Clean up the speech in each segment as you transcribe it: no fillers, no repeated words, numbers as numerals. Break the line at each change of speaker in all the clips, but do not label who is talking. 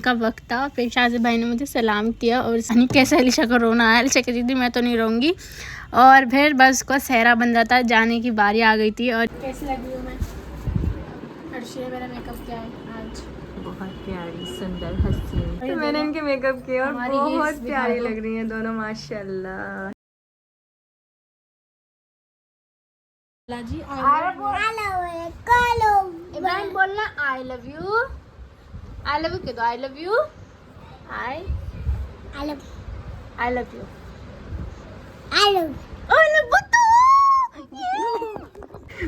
का वक्त था, फिर शाज़िब भाई ने मुझे सलाम किया और सानी कैसे अलीशा को रोना आया। अलीशा कहती थी मैं तो नहीं रोऊंगी, और फिर बस उसका सहरा बन रहा था, जाने की बारी आ गई थी। और कैसी लगी हूँ मैं? अर्शी, मेरा मेकअप क्या है आज?
बहुत प्यारी, सुंदर, हसीन।
तो मैंने इनके
मेकअप किए और
बहुत प्यारी
लग रही हैं दोनों, माशाल्लाह।
जी इब्राहिम बोलना I love you. I love you कह दो। I love you. I love you.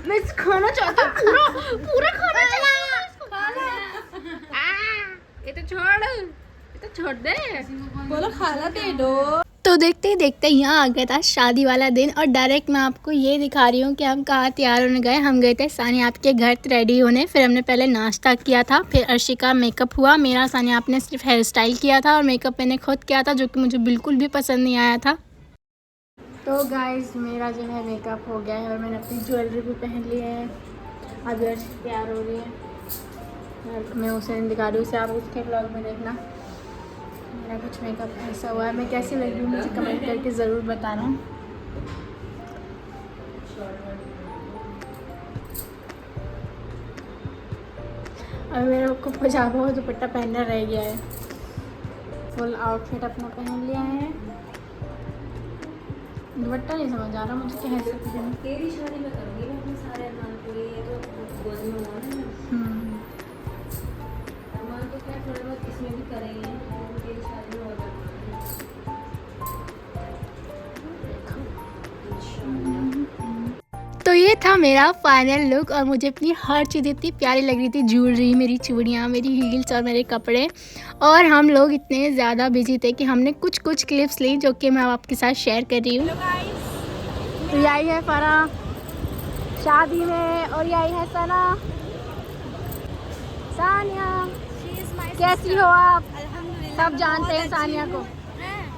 मैं इसको खाना चाहती हूँ, पूरा खाना चाहती हूँ। ये तो छोड़ दे।
बोलो खाना दे दो।
तो देखते ही देखते यहाँ आ गया था शादी वाला दिन, और डायरेक्ट मैं आपको ये दिखा रही हूँ कि हम कहाँ तैयार होने गए। हम गए थे सानिया आपके घर रेडी होने। फिर हमने पहले नाश्ता किया था, फिर अर्शी का मेकअप हुआ। मेरा सानिया आपने सिर्फ हेयर स्टाइल किया था और मेकअप मैंने खुद किया था, जो कि मुझे बिल्कुल भी पसंद नहीं आया था। तो गाइस मेरा जो है मेकअप हो गया है और मैंने अपनी ज्वेलरी भी पहन ली है। अभी अर्शी तैयार हो रही है, मैं उसे दिखा रही हूँ, उसे आप उसके ब्लॉग में देखना। मेरा कुछ मेकअप ऐसा हुआ है। मैं कैसी लग रही हूँ मुझे कमेंट करके ज़रूर बताना। और मेरे को पजामा और दुपट्टा पहनना रह गया है। फुल आउटफिट अपना पहन लिया है। दुपट्टा नहीं समझ आ रहा मुझे क्या है।
तेरी शादी में करूँगी मैं अपने सारे अरमान पूरे। ये तो गोद में हुआ ना, अरमान तो क्या थोड़ा बहुत इसमें भी करेंगे, तेरी शादी में हो जाएगा।
तो ये था मेरा फाइनल लुक, और मुझे अपनी हर चीज़ इतनी प्यारी लग रही थी। ज्वेलरी, मेरी चूड़ियाँ, मेरी हील्स और मेरे कपड़े। और हम लोग इतने ज़्यादा बिजी थे कि हमने कुछ क्लिप्स ली, जो कि मैं आपके साथ शेयर कर रही हूँ। तो यही है फरा शादी में, और यही है सना। सानिया कैसी हो आप? सब जानते हैं सानिया को।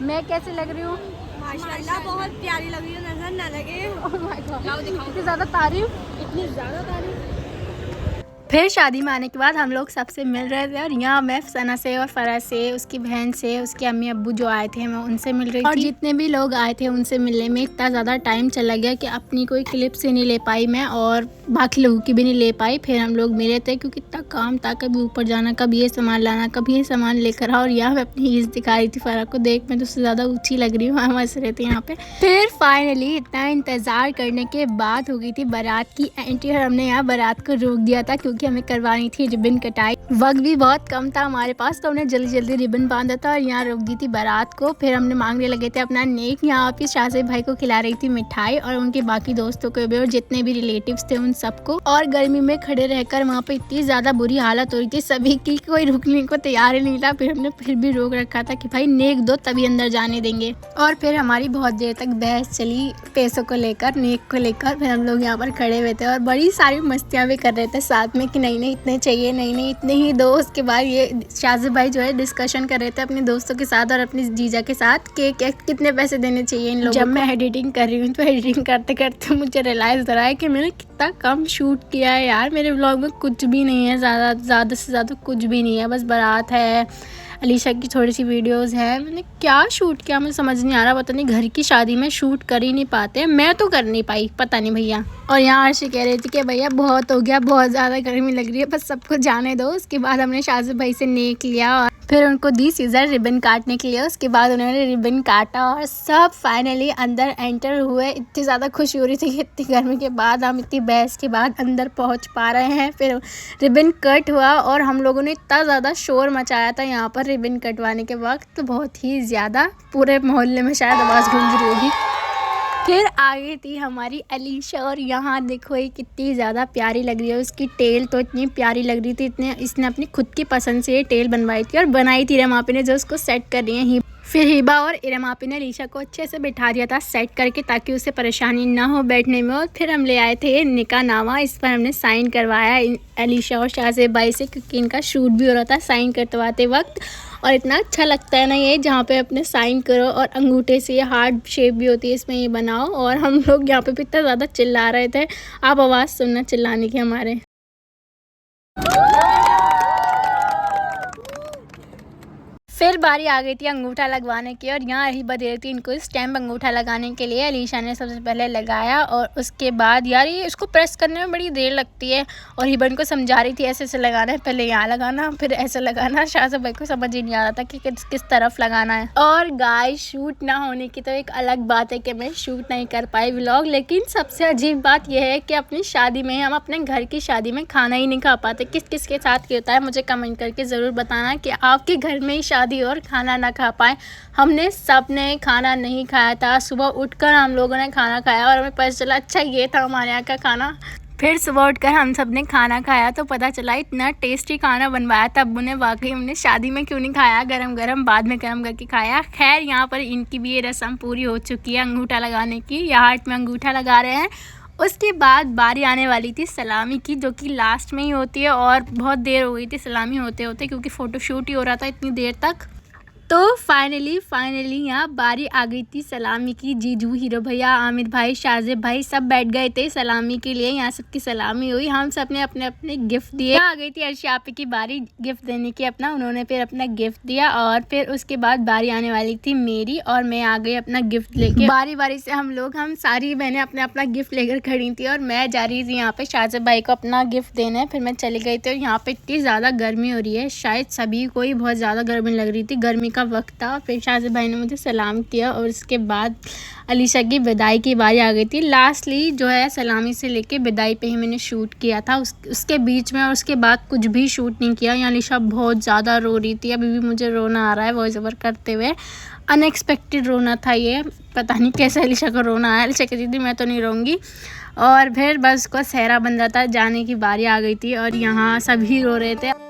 मैं कैसी लग रही हूँ?
माशाल्लाह बहुत प्यारी लग रही है, नजर ना लगे।
ओह माय गॉड, इतनी ज़्यादा तारीफ। फिर शादी में आने के बाद हम लोग सबसे मिल रहे थे, और यहाँ मैं सना से और फरा से, उसकी बहन से, उसके अम्मी अब्बू जो आए थे, मैं उनसे मिल रही थी। और जितने भी लोग आए थे उनसे मिलने में इतना ज़्यादा टाइम चला गया कि अपनी कोई क्लिप से नहीं ले पाई मैं, और बाकी लोगों की भी नहीं ले पाई। फिर हम लोग मिले थे क्योंकि इतना काम था, कभी ऊपर जाना, कभी ये सामान लाना, कभी ये सामान लेकर आओ। और यहाँ मैं अपनी हील्स दिखा रही थी फरा को, देख मैं तो उससे ज़्यादा ऊँची लग रही हूँ, हंस रहे थे यहाँ पे। फिर फाइनली इतना इंतज़ार करने के बाद हो गई थी बारात की एंट्री, और हमने यहाँ बारात को रोक दिया था क्योंकि हमें करवानी थी रिबन कटाई। वक्त भी बहुत कम था हमारे पास, तो हमने जल्दी जल्दी रिबन बांधा था और यहाँ रोक दी थी बारात को। फिर हमने मांगने लगे थे अपना नेक। यहाँ पे शाज़िब भाई को खिला रही थी मिठाई, और उनके बाकी दोस्तों को भी, और जितने भी रिलेटिव्स थे उन सबको। और गर्मी में खड़े रहकर वहाँ पे इतनी ज़्यादा बुरी हालत हो रही थी सभी की, कोई रुकने को तैयार ही नहीं था। फिर हमने फिर भी रोक रखा था कि भाई नेक दो तभी अंदर जाने देंगे। और फिर हमारी बहुत देर तक बहस चली पैसों को लेकर, नेक को लेकर। फिर हम लोग यहाँ पर खड़े हुए थे और बड़ी सारी मस्तियाँ भी कर रहे थे साथ में कि नहीं इतने चाहिए, नहीं इतने ही दो। उसके बाद ये शाज़िब भाई जो है डिस्कशन कर रहे थे अपने दोस्तों के साथ और अपनी जीजा के साथ कि कितने पैसे देने चाहिए इन लोगों को। जब मैं एडिटिंग कर रही हूँ तो एडिटिंग करते करते मुझे रियलाइज़ हो रहा है कि मैंने कितना कम शूट किया है यार। मेरे व्लॉग में कुछ भी नहीं है, ज़्यादा से ज़्यादा कुछ भी नहीं है, बस बारात है, अलीशा की थोड़ी सी वीडियोस है। मैंने क्या शूट किया मुझे समझ नहीं आ रहा। पता नहीं घर की शादी में शूट कर ही नहीं पाते, मैं तो कर नहीं पाई, पता नहीं भैया। और यहाँ अर्शी कह रही थी कि भैया बहुत हो गया, बहुत ज़्यादा गर्मी लग रही है, बस सबको जाने दो। उसके बाद हमने शाज़िब भाई से नेक लिया और फिर उनको दी सीज़र रिबन काटने के लिए। उसके बाद उन्होंने रिबन काटा और सब फाइनली अंदर एंटर हुए। इतनी ज़्यादा खुशी हो रही थी कि इतनी गर्मी के बाद हम इतनी बहस के बाद अंदर पहुँच पा रहे हैं। फिर रिबन कट हुआ और हम लोगों ने इतना ज़्यादा शोर मचाया था यहाँ पर रिबन कटवाने के वक्त, तो बहुत ही ज़्यादा पूरे मोहल्ले में शायद आवाज़ गूंज रही होगी। फिर आगे थी हमारी अलीशा, और यहाँ देखो ये कितनी ज़्यादा प्यारी लग रही है। उसकी टेल तो इतनी प्यारी लग रही थी, इतने इसने अपनी खुद की पसंद से ये टेल बनवाई थी और बनाई थी इरम आपी ने, जो उसको सेट कर रही है। फिर हिबा और इरम आपी ने अलीशा को अच्छे से बिठा दिया था सेट करके, ताकि उसे परेशानी ना हो बैठने में। और फिर हम ले आए थे निकाह नामा, इस पर हमने साइन करवाया अलीशा और शाज़िब भाई से, क्योंकि इनका शूट भी हो रहा था साइन करवाते वक्त। और इतना अच्छा लगता है ना ये, जहाँ पे अपने साइन करो और अंगूठे से ये हार्ट शेप भी होती है इसमें ये बनाओ। और हम लोग यहाँ पे भी इतना ज़्यादा चिल्ला रहे थे, आप आवाज़ सुनना चिल्लाने की हमारे। बारी आ गई थी अंगूठा लगवाने की और यहाँ हिबा दे रही थी इनको स्टैम्प अंगूठा लगाने के लिए। अलीशा ने सबसे पहले लगाया और उसके बाद यार ये इसको प्रेस करने में बड़ी देर लगती है और हिबा इनको समझा रही थी ऐसे ऐसे लगाना है, पहले यहाँ लगाना फिर ऐसे लगाना। शाहज़ाद भाई को समझ ही नहीं आ रहा था कि किस तरफ लगाना है। और गाइस शूट ना होने की तो एक अलग बात है कि मैं शूट नहीं कर पाई व्लॉग, लेकिन सबसे अजीब बात यह है कि अपनी शादी में हम अपने घर की शादी में खाना ही नहीं खा पाते। किस किस के साथ क्या होता है मुझे कमेंट करके ज़रूर बताना कि आपके घर में ही शादी और खाना ना खा पाए। हमने सब ने खाना नहीं खाया था। सुबह उठकर हम लोगों ने खाना खाया और हमें पता चला अच्छा ये था हमारे यहाँ का खाना। फिर सुबह उठकर हम सब ने खाना खाया तो पता चला इतना टेस्टी खाना बनवाया था अब्बू ने। वाकई हमने शादी में क्यों नहीं खाया, गरम गरम बाद में गरम करके खाया। खैर यहाँ पर इनकी भी ये रस्म पूरी हो चुकी है अंगूठा लगाने की। या हाथ में अंगूठा लगा रहे हैं। उसके बाद बारी आने वाली थी सलामी की, जो कि लास्ट में ही होती है और बहुत देर हो गई थी सलामी होते होते क्योंकि फ़ोटोशूट ही हो रहा था इतनी देर तक। तो फाइनली यहाँ बारी आ गई थी सलामी की। जीजू, हीरो भैया, आमिर भाई, शाहज़ेब भाई सब बैठ गए थे सलामी के लिए। यहाँ सबकी सलामी हुई, हम सब ने अपने अपने गिफ्ट दिए। यहाँ आ गई थी अर्शी आपी की बारी गिफ्ट देने की अपना, उन्होंने फिर अपना गिफ्ट दिया और फिर उसके बाद बारी आने वाली थी मेरी और मैं आ गई अपना गिफ्ट लेके। बारी बारी से हम सारी बहनें अपने अपना गिफ्ट लेकर खड़ी थी और मैं जा रही थी यहाँ पे शाहज़ेब भाई को अपना गिफ्ट देने। फिर मैं चली गई थी और यहाँ पे इतनी ज़्यादा गर्मी हो रही है, शायद सभी को ही बहुत ज़्यादा गर्मी लग रही थी, गर्मी का वक्त था। फिर शाहज़ेब भाई ने मुझे सलाम किया और उसके बाद अलीशा की विदाई की बारी आ गई थी। लास्टली जो है सलामी से लेके विदाई पे ही मैंने शूट किया था, उसके बीच में और उसके बाद कुछ भी शूट नहीं किया। यहाँ अलीशा बहुत ज़्यादा रो रही थी, अभी भी मुझे रोना आ रहा है वॉइस ओवर करते हुए। अनएक्सपेक्टेड रोना था ये, पता नहीं कैसे अलीशा को रोना आया। अलीशा कहती थी मैं तो नहीं रोऊंगी और फिर बस उसका सहरा बन रहा था, जाने की बारी आ गई थी और यहाँ सभी रो रहे थे।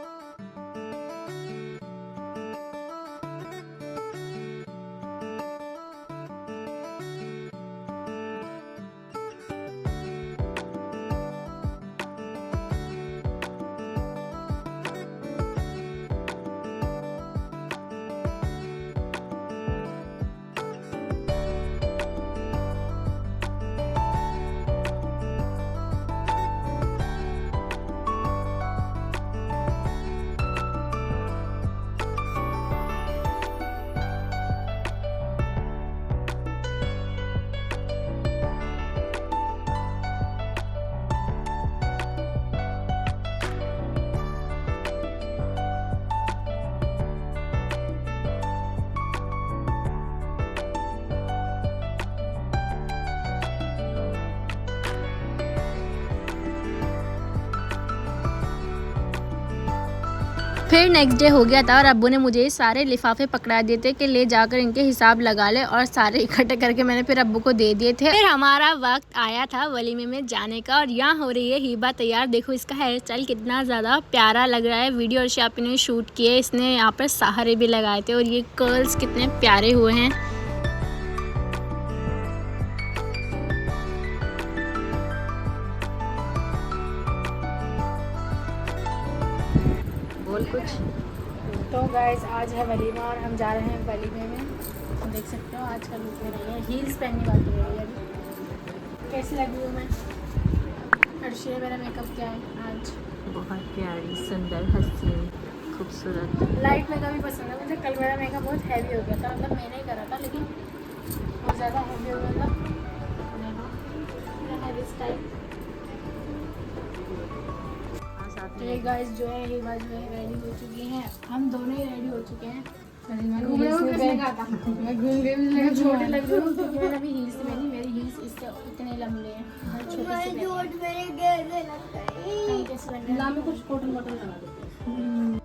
फिर नेक्स्ट डे हो गया था और अब्बू ने मुझे सारे लिफाफे पकड़ा दिए थे कि ले जाकर इनके हिसाब लगा ले और सारे इकट्ठे करके मैंने फिर अब्बू को दे दिए थे। फिर हमारा वक्त आया था वलीमे में जाने का और यहाँ हो रही है हिबा तैयार। देखो इसका हेयर स्टाइल कितना ज़्यादा प्यारा लग रहा है। वीडियो और शापी ने शूट किए, इसने यहाँ पर सहारे भी लगाए थे और ये कर्ल्स कितने प्यारे हुए हैं। कुछ तो गाइस आज है वलीमा और हम जा रहे हैं वलीमे में। देख सकते हो आज का लुक में रही है, हील्स पहनने वाली है अभी। कैसी लगी हूँ मैं? अर्शी ने मेरा मेकअप किया है आज,
बहुत प्यारी, सुंदर, हसीन, खूबसूरत।
लाइट मेकअप भी पसंद है मुझे। कल मेरा मेकअप बहुत हैवी हो गया था, मतलब मैंने ही करा था लेकिन बहुत ज़्यादा हैवी हो गया था। Heavy style. ये गाइस जो है हिबा जो है रेडी हो चुकी हैं, हम दोनों ही रेडी हो चुके हैं। मैं छोटे लग रही हूँ क्योंकि मैंने अभी हील्स पहनी, मेरी हील्स इससे इतने लंबे हैं, बहुत छोटे से। कैसे लग रहा है? कुछ कॉटन लगा देते हैं।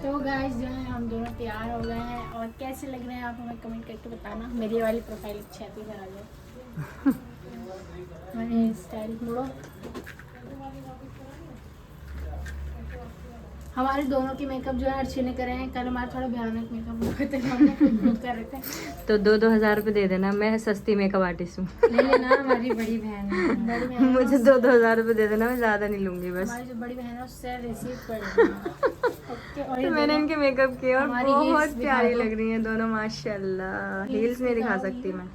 तो गाइस जो है हम दोनों तैयार हो गए हैं और कैसे लग रहे हैं आप हमें कमेंट करके बताना। मेरी वाली प्रोफाइल अच्छी आती है, आ जाए मैंने स्टाइल मोड़ो। हमारे दोनों की मेकअप जो है अर्शी ने करे हैं। कल हमारा थोड़ा भयानक मेकअप हुआ था, हम कर रहे थे।
तो 2-2 हज़ार रुपये दे देना, मैं सस्ती मेकअप आर्टिस्ट हूँ।
ले लेना, हमारी बड़ी बहन है।
बड़ी बहन
मुझे 2-2 हज़ार रुपये दे देना, मैं ज़्यादा नहीं लूँगी बस।
हमारी जो बड़ी बहन है उससे रिसीव कर लेना। ओके, और ये
तो मैंने इनके मेकअप किए और
हमारी heels
बहुत
दिखा
प्यारी
दो।
लग रही हैं दोनों माशाल्लाह। हील्स नहीं दिखा सकती मैं,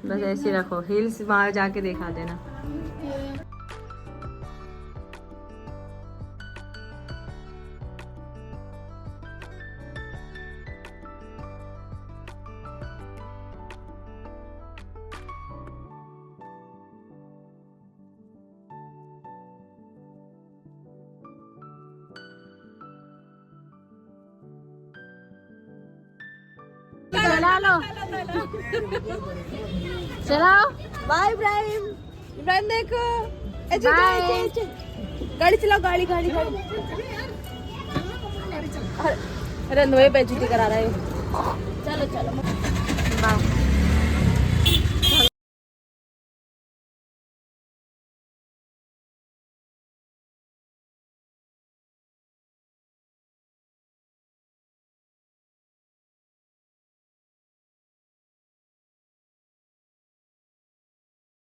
बस ऐसे ही रखो, हील्स वहाँ जाके दिखा देना।
चला लो, चलाओ।
बाय इब्राहिम, इब्राहिम देखो,
बाय।
गाड़ी चलाओ, गाड़ी गाड़ी गाड़ी। अरे नोए बेइज्जती करा रहा है। चलो चलो
बाय।